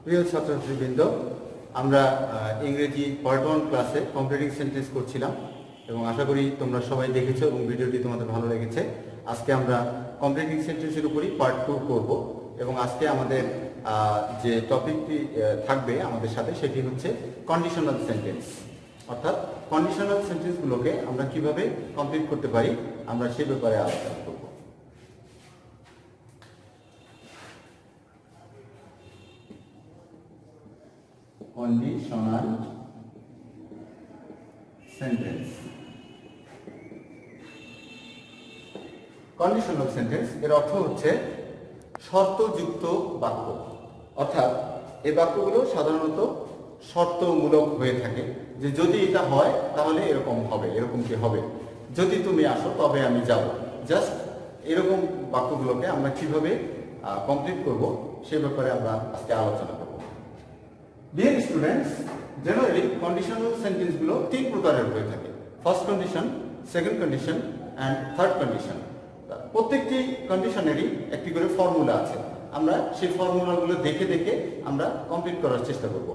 প্রিয় ছাত্রছাত্রীবৃন্দ, আমরা ইংরেজি পার্ট 1 ক্লাসে কমপ্লিটিং সেন্টেন্স করছিলাম এবং আশা করি তোমরা সবাই দেখেছো এবং ভিডিওটি তোমাদের ভালো লেগেছে। আজকে আমরা কমপ্লিটিং সেন্টেন্সের উপরই পার্ট 2 করব এবং আজকে আমাদের যে টপিকটি থাকবে আমাদের সাথে সেটি হচ্ছে কন্ডিশনাল সেন্টেন্স, অর্থাৎ কন্ডিশনাল সেন্টেন্সগুলোকে আমরা কিভাবে কমপ্লিট করতে পারি আমরা সে ব্যাপারে আলোচনা করব। কন্ডিশনাল সেন্টেন্স, কন্ডিশনাল সেন্টেন্স এর অর্থ হচ্ছে শর্তযুক্ত বাক্য, অর্থাৎ এই বাক্যগুলো সাধারণত শর্তমূলক হয়ে থাকে যে যদি এটা হয় তাহলে এরকম হবে, এরকম কি হবে, যদি তুমি আসো তবে আমি যাব। জাস্ট এরকম বাক্যগুলোকে আমরা কিভাবে কমপ্লিট করব সে ব্যাপারে আমরা আজকে আলোচনা করব। ডিয়ার স্টুডেন্টস, জেনারেলি কন্ডিশনাল সেন্টেন্সগুলো তিন প্রকারের হয়ে থাকে: first condition, second condition and third condition. প্রত্যেকটি কন্ডিশনেরই একটি করে ফর্মুলা আছে। আমরা সেই ফর্মুলাগুলো দেখে দেখে আমরা কমপ্লিট করার চেষ্টা করব।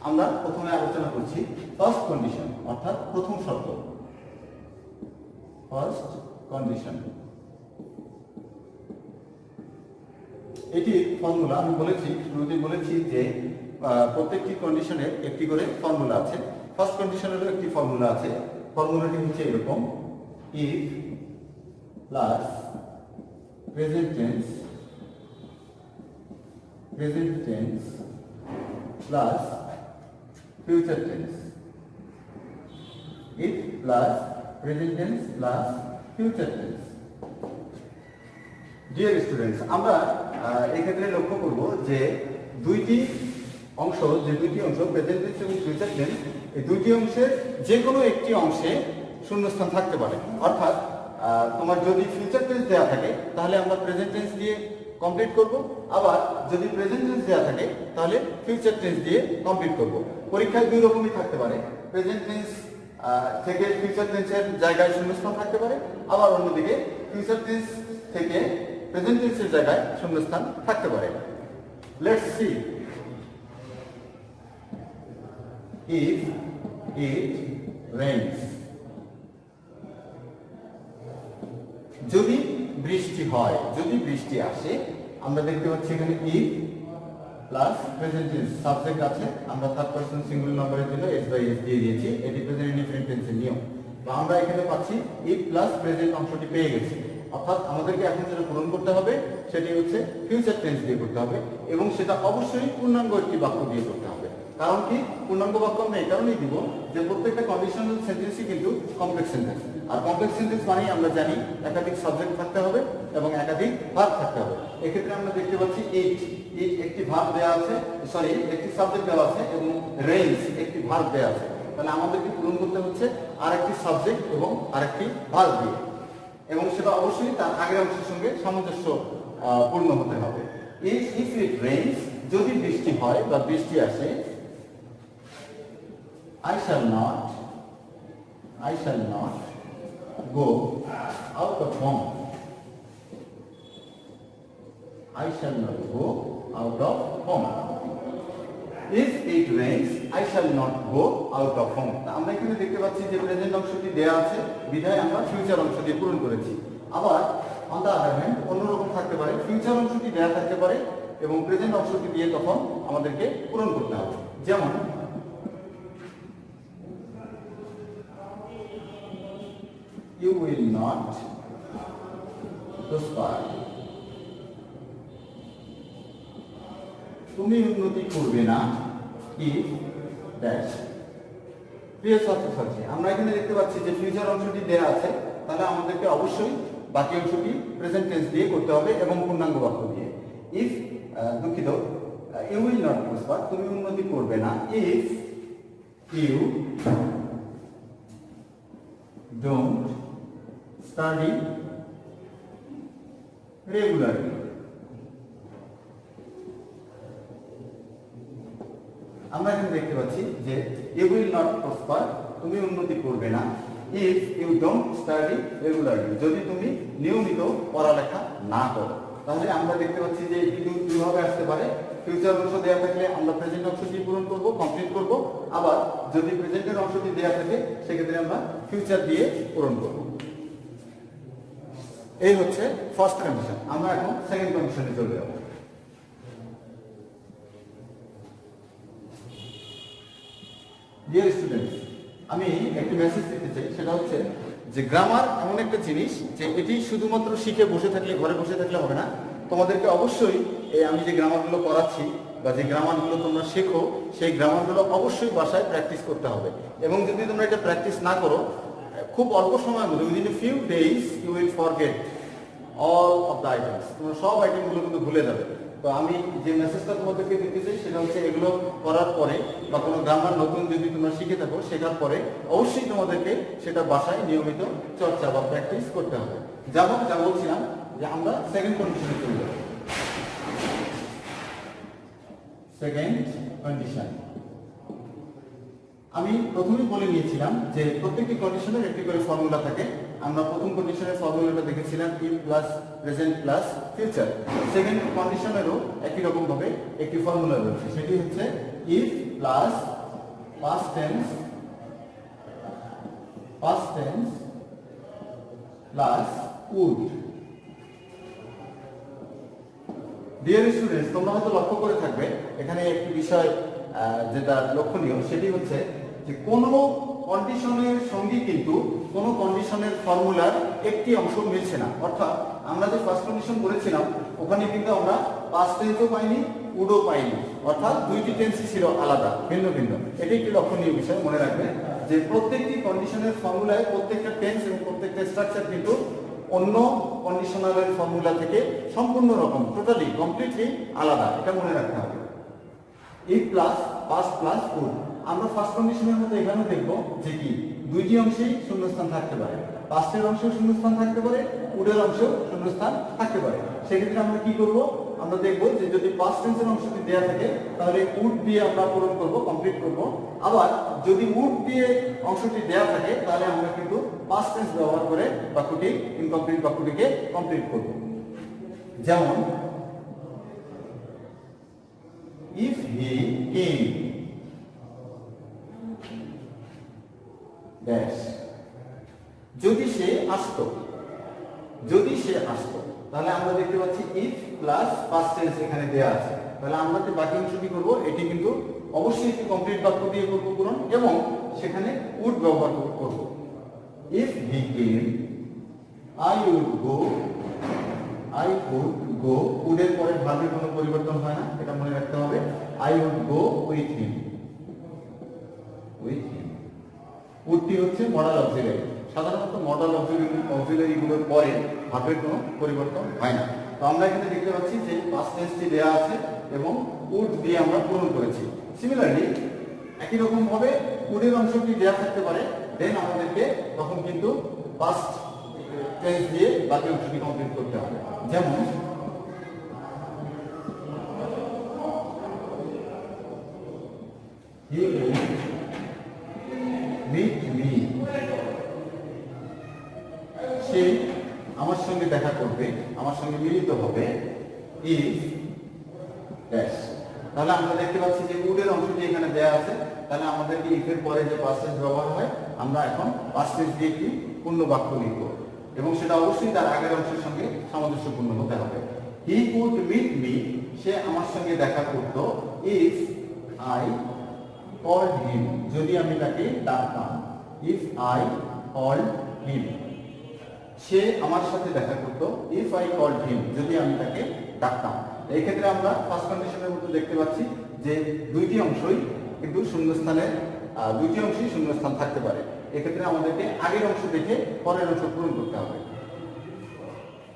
আমরা প্রথমে আলোচনা করছি ফার্স্ট কন্ডিশন, অর্থাৎ প্রথম শর্ত। ফার্স্ট কন্ডিশন, এটি ফর্মুলা আমি বলেছি, শুরুতেই বলেছি যে প্রত্যেকটি কন্ডিশনের একটি করে ফর্মুলা আছে। ফার্স্ট কন্ডিশনেরও একটি ফর্মুলা আছে। ফর্মুলাটি হচ্ছে এরকম: if plus present tense plus future tense. If plus present tense plus future tense. Dear students, আমরা এক্ষেত্রে লক্ষ্য করব যে দুইটি অংশ প্রেজেন্ট টেন্স এবং ফিউচার টেন্স, এই দুইটি অংশের যে কোনো একটি অংশে শূন্যস্থান থাকতে পারে। অর্থাৎ তোমার যদি ফিউচার টেন্স দেওয়া থাকে তাহলে আমরা প্রেজেন্ট টেন্স দিয়ে কমপ্লিট করব, আবার যদি প্রেজেন্ট টেন্স দেওয়া থাকে তাহলে ফিউচার টেন্স দিয়ে কমপ্লিট করব। পরীক্ষায় দুই রকমই থাকতে পারে, প্রেজেন্ট টেন্স থেকে ফিউচার টেন্সের জায়গায় শূন্যস্থান থাকতে পারে, আবার অন্যদিকে ফিউচার টেন্স থেকে প্রেজেন্ট টেন্সের জায়গায় শূন্যস্থান থাকতে পারে। Let's see. If it rains, যদি বৃষ্টি হয়, যদি বৃষ্টি আসে, আমরা দেখতে পাচ্ছি এখানে if plus present tense subject আছে। আমরা থার্ড পারসন সিঙ্গুলার নাম্বারের জন্য s বাই s দিয়ে দিয়েছি, এটি প্রেজেন্ট ইনডিফারেন্ট টেন্সের নিয়ম। তো আমরা এখানে পাচ্ছি if প্লাস প্রেজেন্ট অংশটি পেয়ে গেছি, অর্থাৎ আমাদেরকে এখন যেটা পূরণ করতে হবে সেটি হচ্ছে ফিউচার টেন্স দিয়ে করতে হবে এবং সেটা অবশ্যই পূর্ণাঙ্গ একটি বাক্য দিয়ে করতে হবে। কারণ কি পূর্ণাঙ্গ বাক্য আমরা এই কারণেই দিব যে প্রত্যেকটা কন্ডিশনাল সেন্টেন্সই কিন্তু কমপ্লেক্স সেন্টেন্স, আর কমপ্লেক্স সেন্টেন্স মানেই আমরা জানি একাধিক সাবজেক্ট থাকতে হবে এবং একাধিক ভার্ব থাকতে হবে। এক্ষেত্রে আমরা দেখতে পাচ্ছি ইট একটি ভার্ব দেওয়া আছে, একটি সাবজেক্ট দেওয়া আছে এবং রেইনস একটি ভার্ব দেওয়া আছে। তাহলে আমাদেরকে পূরণ করতে হচ্ছে আরেকটি সাবজেক্ট এবং আরেকটি ভার্ব দিয়ে, এবং সেটা অবশ্যই তার আগের অংশের সঙ্গে সামঞ্জস্য পূর্ণ হতে হবে। ইফ ইট রেইনস, যদি বৃষ্টি হয় বা বৃষ্টি আসে, I shall not go out of home. I shall not go out of home. If it rains, I shall not go out of home. আমরা এখানে দেখতে পাচ্ছি যে প্রেজেন্ট অংশটি দেয়া আছে, বিধায় আমরা ফিউচার অংশ দিয়ে পূরণ করেছি। আবার অন দ্য আদার হ্যান্ড অন্যরকম থাকতে পারে, ফিউচার অংশটি দেয়া থাকতে পারে এবং প্রেজেন্ট অংশটি দিয়ে তখন আমাদেরকে পূরণ করতে হবে। যেমন you will not prosper, তুমি উন্নতি করবে না, if dash। প্রিয় ছাত্রছাত্রী, আমরা এখানে দেখতে পাচ্ছি যে ফিউচার অংশটি দেয়া আছে, তাহলে আমাদেরকে অবশ্যই বাকি অংশটি প্রেজেন্ট টেন্স দিয়ে করতে হবে এবং পূর্ণাঙ্গ বাক্য দিয়ে। ইফ দুঃখিত, you will not prosper, তুমি উন্নতি করবে না, if you don't study regularly। আমরা এখানে দেখতে পাচ্ছি যে you will not prosper, তুমি উন্নতি করবে না, if you don't study regularly, যদি তুমি নিয়মিত পড়ালেখা না করো। তাহলে আমরা দেখতে পাচ্ছি যে এটি দুইভাবে আসতে পারে। ফিউচার অংশ দেওয়া থাকলে আমরা প্রেজেন্ট অংশটি পূরণ করব, কমপ্লিট করব। আবার যদি প্রেজেন্টের অংশটি দেওয়া থাকে সেক্ষেত্রে আমরা ফিউচার দিয়ে পূরণ করব। এই হচ্ছে ফার্স্ট কন্ডিশন। আমরা এখন সেকেন্ড কন্ডিশনে চলে যাব। ডিয়ার স্টুডেন্টস, আমি একটি মেসেজ দিতে চাই, সেটা হচ্ছে যে গ্রামার এমন একটা জিনিস যে এটি শুধুমাত্র শিখে বসে থাকলে, ঘরে বসে থাকলে হবে না। তোমাদেরকে অবশ্যই আমি যে গ্রামারগুলো করাচ্ছি বা যে গ্রামারগুলো তোমরা শেখো, সেই গ্রামারগুলো অবশ্যই বাসায় প্র্যাকটিস করতে হবে। এবং যদি তোমরা এটা প্র্যাকটিস না করো, খুব অল্প সময়ের মধ্যে, within a few days you will forget all of the items. তোমরা সব আইটেমগুলো কিন্তু ভুলে যাবে। তো আমি যে মেসেজটা তোমাদেরকে দিতে চাই সেটা হচ্ছে এগুলো করার পরে বা কোনো গ্রামার নতুন যদি তোমরা শিখে থাকো, শেখার পরে অবশ্যই তোমাদেরকে সেটা বাসায় নিয়মিত চর্চা বা প্র্যাকটিস করতে হবে। যেমন যা বলছিলাম যে আমরা সেকেন্ড কন্ডিশনে চলে যাব। সেকেন্ড কন্ডিশন আমি প্রথমেই বলে নিয়েছিলাম যে প্রত্যেকটি কন্ডিশনের একটি করে ফর্মুলা থাকে। আমরা প্রথম কন্ডিশনের ফর্মুলাটা দেখেছিলাম if plus present plus future. Second কন্ডিশনেরও একই রকম ভাবে একটি ফর্মুলা রয়েছে, সেটি হচ্ছে if plus past tense plus would. Dear students, তোমরা হয়তো লক্ষ্য করে থাকবে এখানে একটি বিষয় যেটা লক্ষণীয়, সেটি হচ্ছে যে কোনো কন্ডিশনের সঙ্গে কিন্তু কোনো কন্ডিশনের ফর্মুলার একটি অংশ মিলছে না। অর্থাৎ আমরা যে ফার্স্ট কন্ডিশন বলেছিলাম ওখানে কিন্তু আমরা পাস্ট টেন্সও পাইনি, উডও পাইনি, অর্থাৎ দুইটি টেন্সই ছিল আলাদা, ভিন্ন ভিন্ন। এটি একটি লক্ষণীয় বিষয়, মনে রাখবে যে প্রত্যেকটি কন্ডিশনের ফর্মুলায় প্রত্যেকটা টেন্স এবং প্রত্যেকটা স্ট্রাকচার কিন্তু অন্য কন্ডিশনালের ফর্মুলা থেকে সম্পূর্ণ রকম, টোটালি কমপ্লিটলি আলাদা, এটা মনে রাখতে হবে। If plus past plus would, আমরা ফার্স্ট কন্ডিশনের মধ্যে এখানে দেখবো যে কি দুইটি অংশেই শূন্যস্থান থাকতে পারে, পাস্টের অংশেও শূন্যস্থান থাকতে পারে, উডের অংশেও শূন্যস্থান থাকতে পারে। সেক্ষেত্রে আমরা কি করব, আমরা দেখবো যে যদি পাস্ট টেন্সের অংশটি দেওয়া থাকে তাহলে উড দিয়ে আমরা পূরণ করব, কমপ্লিট করব। আবার যদি উড দিয়ে অংশটি দেওয়া থাকে তাহলে আমরা কিন্তু পাস্ট টেন্স ব্যবহার করে বাক্যটি, ইনকমপ্লিট বাক্যটিকে কমপ্লিট করব। যেমন if he came dash, যদি সে আসতো, তাহলে আমরা দেখতে পাচ্ছি if প্লাস পাস্ট টেন্স এখানে দেয়া আছে। তাহলে আমরা যে বাকি অংশটি করব এটি কিন্তু অবশ্যই একটি কমপ্লিট বাক্য দিয়ে করব পূরণ, এবং সেখানে উড ব্যবহার করব। if he came I would go, উডের পরে ভার্বের কোনো পরিবর্তন হয় না, এটা মনে রাখতে হবে। I would go with him, উডটি হচ্ছে মডাল অক্সিলারি। সাধারণত মডাল অক্সিলারি গুলোর পরে ভার্বের কোনো পরিবর্তন হয় না। তো আমরা এখানে দেখতে পাচ্ছি যে পাস্ট টেন্সটি দেয়া আছে এবং উড দিয়ে আমরা পূরণ করেছি। সিমিলারলি একই রকম ভাবে উডের অংশটি দেয়া থাকতে পারে, দেন আমাদেরকে তখন কিন্তু পাস্ট টেন্স দিয়ে বাকি অংশটি কমপ্লিট করতে হবে। যেমন he will meet me, সে আমার সঙ্গে দেখা করবে, আমার সঙ্গে মিলিত হবে if dash। তাহলে আমরা দেখতে পাচ্ছি যে উডের অংশটি এখানে দেয়া আছে, তাহলে আমাদেরকে if এর পরে যে পাস্ট টেন্স ব্যবহার হয় আমরা এখন পাস্ট টেন্স দিয়ে একটি পূর্ণ বাক্য লিখব, এবং সেটা অবশ্যই তার আগের অংশের সঙ্গে সামঞ্জস্যপূর্ণ হতে হবে। he could meet me, সে আমার সঙ্গে দেখা করত if I called him, যদি আমি তাকে ডাকতাম। if I called him, সে আমার সাথে দেখা করত if I called him, যদি আমি তাকে ডাকতাম। এই ক্ষেত্রে আমরা ফার্স্ট কন্ডিশনের মধ্যে দেখতে পাচ্ছি যে দুইটি অংশই কিন্তু শূন্যস্থান থাকতে পারে। এক্ষেত্রে আমাদেরকে আগের অংশ দেখে পরের অংশ পূরণ করতে হবে।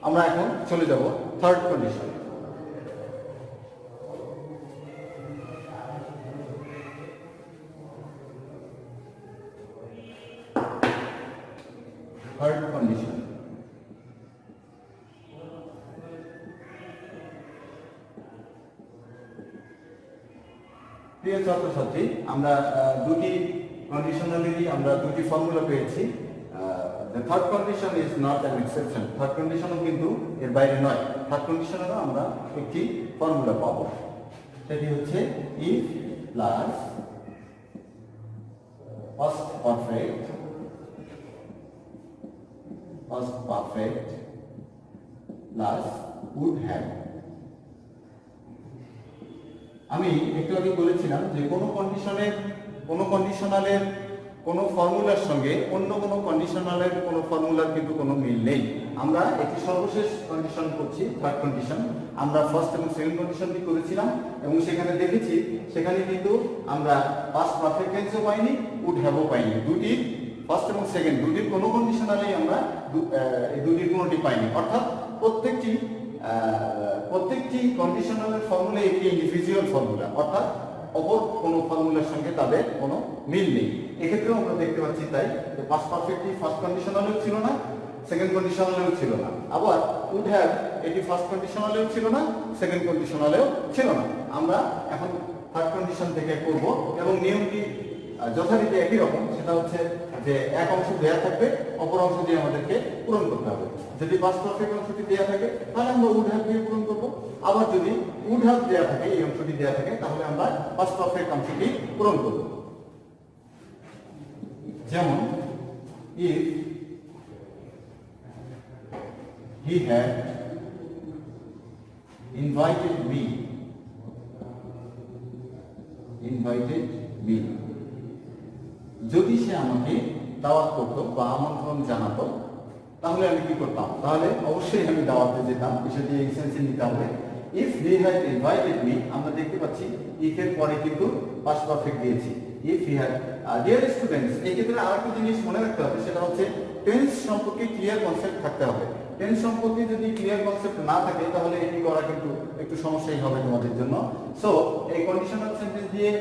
আমরা এখন চলে যাব থার্ড কন্ডিশন। থার্ড কন্ডিশন, প্রিয় ছাত্রছাত্রী, আমরা দুটি কন্ডিশনালেরই আমরা দুটি ফর্মুলা পেয়েছি। the third condition is not an exception. Third condition কিন্তু এর বাইরে নয়। Third conditionেরও আমরা একটি ফর্মুলা পাবো, সেটি হচ্ছে if plus past perfect plus would have। আমি একটু আগে বলেছিলাম যে কোনো কন্ডিশনালের কোনো ফর্মুলার সঙ্গে অন্য কোনো কন্ডিশনালের কোনো ফর্মুলার কিন্তু কোনো মিল নেই। আমরা একটি সর্বশেষ কন্ডিশন করছি, থার্ড কন্ডিশন। আমরা ফার্স্ট এবং সেকেন্ড কন্ডিশনটি করেছিলাম এবং সেখানে দেখেছি সেখানে কিন্তু আমরা পাস্ট পারফেক্ট টেন্সও পাইনি, উড হ্যাভও পাইনি। দুটি ফার্স্ট এবং সেকেন্ড দুটির কোনো কন্ডিশনালেই আমরা এই দুটির কোনোটি পাইনি। অর্থাৎ প্রত্যেকটি কন্ডিশনালের ফর্মুলা একটি ইন্ডিভিজুয়াল ফর্মুলা, অর্থাৎ অপর কোনো ফর্মুলার সঙ্গে তাদের কোনো মিল নেই। এক্ষেত্রেও আমরা দেখতে পাচ্ছি তাই যে পাস্ট পারফেক্টটি ফার্স্ট কন্ডিশনালেও ছিল না, সেকেন্ড কন্ডিশনালেও ছিল না। আবার উড হ্যাভ এটি ফার্স্ট কন্ডিশনালেও ছিল না, সেকেন্ড কন্ডিশনালেও ছিল না। আমরা এখন থার্ড কন্ডিশন থেকে করব এবং নিয়মটি যথারীতি একই রকম। সেটা হচ্ছে যে এক অংশ দেয়া থাকবে, অপর অংশ দিয়ে আমাদেরকে পূরণ করতে হবে। যদি পাস্ট পারফেক্ট অংশটি দেয়া থাকে তাহলে আমরা উড হ্যাভ দিয়ে পূরণ করব। আবার যদি উড হ্যাভ দেয়া থাকে, এই অংশটি দেয়া থাকে, তাহলে আমরা পাস্ট পারফেক্ট অংশটি পূরণ করব। যেমন if he had invited me, যদি সে আমাকে দাওয়াত করতো বা আমন্ত্রণ জানাতো তাহলে আমি কি করতাম? তাহলে অবশ্যই আমি দাওয়াতে যেতাম। বিষয়টি এই সেন্সে নিতে হবে। if he had invited me, আমরা দেখতে পাচ্ছি if এর পরে কিন্তু পাস্ট পারফেক্ট দিয়েছি। if he had dear students, এই ক্ষেত্রে আরেকটা জিনিস মনে রাখতে হবে, সেটা হচ্ছে টেন্স সম্পর্কে ক্লিয়ার কনসেপ্ট থাকতে হবে। টেন্স সম্পর্কে যদি ক্লিয়ার কনসেপ্ট না থাকে তাহলে এটি করা কিন্তু একটু সমস্যাই হবে তোমাদের জন্য। সো এই কন্ডিশনাল সেন্টেন্স দিয়ে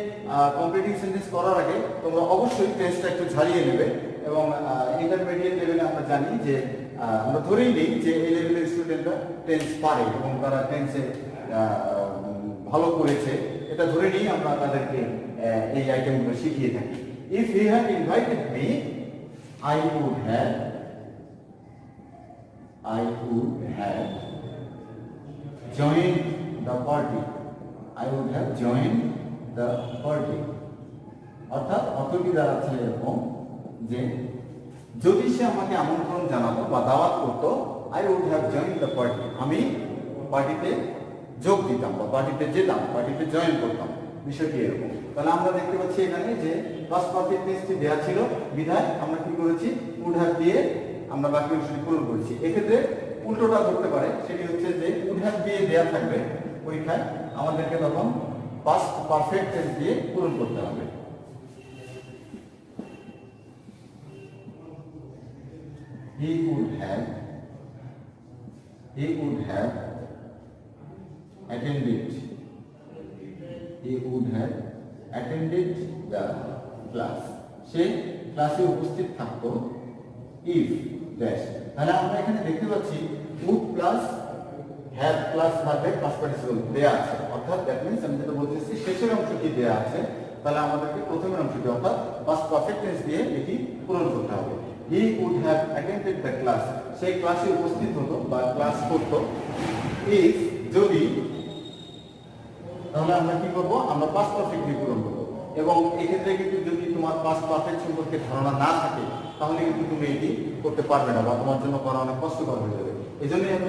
কমপ্লিটিং সেন্টেন্স করার আগে তোমরা অবশ্যই টেন্সটা একটু ঝালিয়ে নেবে। এবং ইন্টারমিডিয়েট লেভেলে আমরা জানি যে আমরা ধরেই নিই যে এই লেভেলের স্টুডেন্টরা টেন্স পারে এবং তারা টেন্সে ভালো করেছে, এটা ধরে নিই আমরা তাদেরকে এই আইটেমগুলো শিখিয়ে থাকি। if he had invited me, I would have joined the party. অর্থাৎ অর্থটি দাঁড়াচ্ছে এরকম যে যদি সে আমাকে আমন্ত্রণ জানাতো বা দাওয়াত করতো, I would have joined the party, আমি পার্টিতে যোগ দিতাম বা পার্টিতে যেতাম, পার্টিতে জয়েন করতাম। বিষয়টি এরকম। তাহলে আমরা দেখতে পাচ্ছি এখানে যে পাস্ট পারফেক্ট টেন্সটি দেয়া ছিল, বিধায় আমরা কি করেছি, উড হ্যাভ দিয়ে আমরা বাকি অংশটি পূরণ করেছি। এক্ষেত্রে উল্টোটা ধরতে পারে, সেটি হচ্ছে যে উড হ্যাভ দিয়ে দেয়া থাকবে পরীক্ষায়, আমাদেরকে তখন পাস্ট পারফেক্ট টেন্স দিয়ে পূরণ করতে হবে। he would have attended the class, সে ক্লাসে উপস্থিত থাকতো if dash। তাহলে আমরা এখানে দেখতে পাচ্ছি would প্লাস have প্লাস ভাবে পাস্ট পার্টিসিপল দেয়া আছে। অর্থাৎ দ্যাট মিন্স আমি যেটা বলতেছি শেষের অংশটি দেয়া আছে, তাহলে আমাদেরকে প্রথমের অংশটি অর্থাৎ পাস্ট পারফেক্ট টেন্স দিয়ে এটি পূরণ করতে হবে। he would have attended the class, সেই ক্লাসে উপস্থিত হতো বা ক্লাস করতো। if যদি, তাহলে আমরা কি করব, আমরা পাস্ট পারফেক্ট দিয়ে পূরণ করব। এবং এই ক্ষেত্রে কিন্তু যদি তোমার পাস্ট পারফেক্ট সম্পর্কে ধারণা না থাকে তাহলে কিন্তু তুমি এটি করতে পারবে না বা তোমার জন্য করা অনেক কষ্টকর হয়ে যাবে। এই জন্যই আমি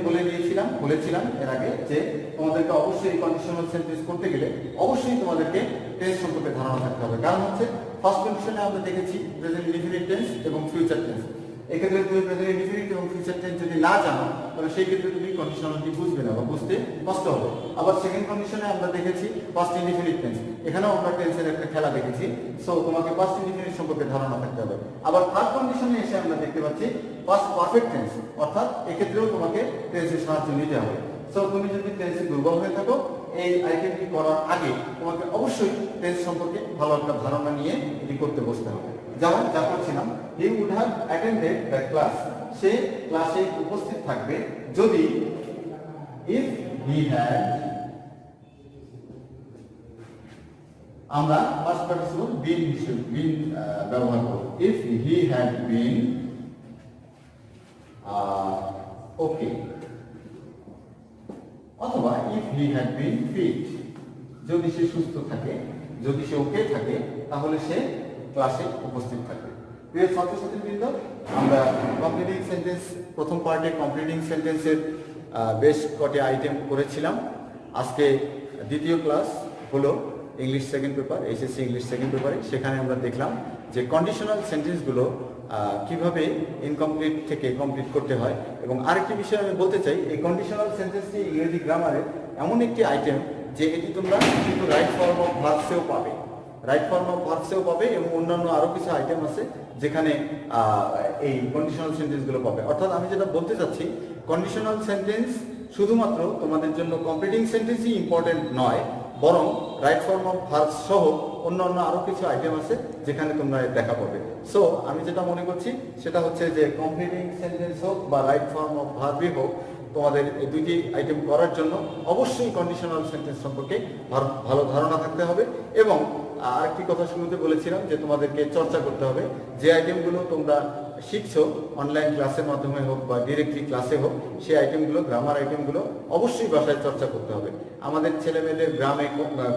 বলেছিলাম এর আগে যে তোমাদেরকে অবশ্যই এই কন্ডিশনাল সেন্টেন্স করতে গেলে অবশ্যই তোমাদেরকে টেন্স সম্পর্কে ধারণা থাকতে হবে। কারণ হচ্ছে ফার্স্ট কন্ডিশনে আমরা দেখেছি প্রেজেন্ট ইনডিফিনিট টেন্স এবং ফিউচার টেন্স। এক্ষেত্রে তুমি প্রেজেন্ট ইনডিফিনিট এবং ফিউচার টেন্স যদি না জানো তাহলে সেই ক্ষেত্রে তুমি কন্ডিশনালটি বুঝবে না বা বুঝতে কষ্ট হবে। আবার সেকেন্ড কন্ডিশনে আমরা দেখেছি ফার্স্ট ইনডিফিনিট টেন্স, এখানেও আমরা টেন্সের একটা খেলা দেখেছি। সো তোমাকে ফার্স্ট ইনডিফিনিট সম্পর্কে ধারণা থাকতে হবে। আবার থার্ড কন্ডিশনে এসে আমরা দেখতে পাচ্ছি ফার্স্ট পারফেক্ট টেন্স, অর্থাৎ এক্ষেত্রেও তোমাকে টেন্সের সাহায্য নিতে হবে। সো তুমি যদি টেন্সে দুর্বল হয়ে থাকো, এই আইটেমটি করার আগে তোমাকে অবশ্যই টেন্স সম্পর্কে ভালো একটা ধারণা নিয়ে এটি করতে বসতে হবে। যেমন যা করছিলাম, he would have attended the class, সে ক্লাসে উপস্থিত থাকবে যদি if he had, আমরা পাস্ট পার্টিসিপল been ব্যবহার করব। if he had been okay, অথবা if he had been fit, যদি সে সুস্থ থাকে, যদি সে ওকে থাকে, তাহলে সে ক্লাসে উপস্থিত থাকবে। প্রিয় ছাত্রছাত্রীবৃন্দ, আমরা কমপ্লিটিং সেন্টেন্স প্রথম পার্টে কমপ্লিটিং সেন্টেন্সের বেশ কটি আইটেম করেছিলাম। আজকে দ্বিতীয় ক্লাস হলো English second paper, HSC English second পেপারে। সেখানে আমরা দেখলাম যে কন্ডিশনাল সেন্টেন্সগুলো কিভাবে ইনকমপ্লিট থেকে কমপ্লিট করতে হয়। এবং আরেকটি বিষয় আমি বলতে চাই, এই কন্ডিশনাল সেন্টেন্সটি ইংরেজি গ্রামারের এমন একটি আইটেম যে এটি তোমরা কিন্তু রাইট ফর্ম অফ ভার্বসেও পাবে, রাইট ফর্ম অফ ভার্বসেও পাবে, এবং অন্যান্য আরও কিছু আইটেম আছে যেখানে এই কন্ডিশনাল সেন্টেন্সগুলো পাবে। অর্থাৎ আমি যেটা বলতে চাচ্ছি, কন্ডিশনাল সেন্টেন্স শুধুমাত্র তোমাদের জন্য কমপ্লিটিং সেন্টেন্সই ইম্পর্টেন্ট নয়, বরং রাইট ফর্ম অফ ভার্বস সহ অন্যান্য আরও কিছু আইটেম আছে যেখানে তোমরা দেখা পাবে। সো আমি যেটা মনে করছি সেটা হচ্ছে যে কমপ্লিটিং সেন্টেন্স হোক বা রাইট ফর্ম অফ ভার্বই হোক, তোমাদের এই দুইটি আইটেম করার জন্য অবশ্যই কন্ডিশনাল সেন্টেন্স সম্পর্কে ভালো ধারণা থাকতে হবে। এবং আরেকটি কথা শুরুতে বলেছিলাম যে তোমাদেরকে চর্চা করতে হবে, যে আইটেমগুলো তোমরা শিখছো অনলাইন ক্লাসের মাধ্যমে হোক বা ডিরেক্টলি ক্লাসে হোক, সেই আইটেমগুলো, গ্রামার আইটেমগুলো অবশ্যই বাসায় চর্চা করতে হবে। আমাদের ছেলেমেয়েদের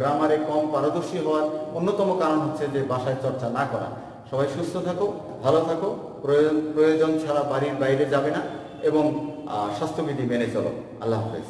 গ্রামারে কম পারদর্শী হওয়ার অন্যতম কারণ হচ্ছে যে বাসায় চর্চা না করা। সবাই সুস্থ থাকো, ভালো থাকো, প্রয়োজন ছাড়া বাড়ির বাইরে যাবে না, এবং স্বাস্থ্যবিধি মেনে চলো। আল্লাহ হাফেজ।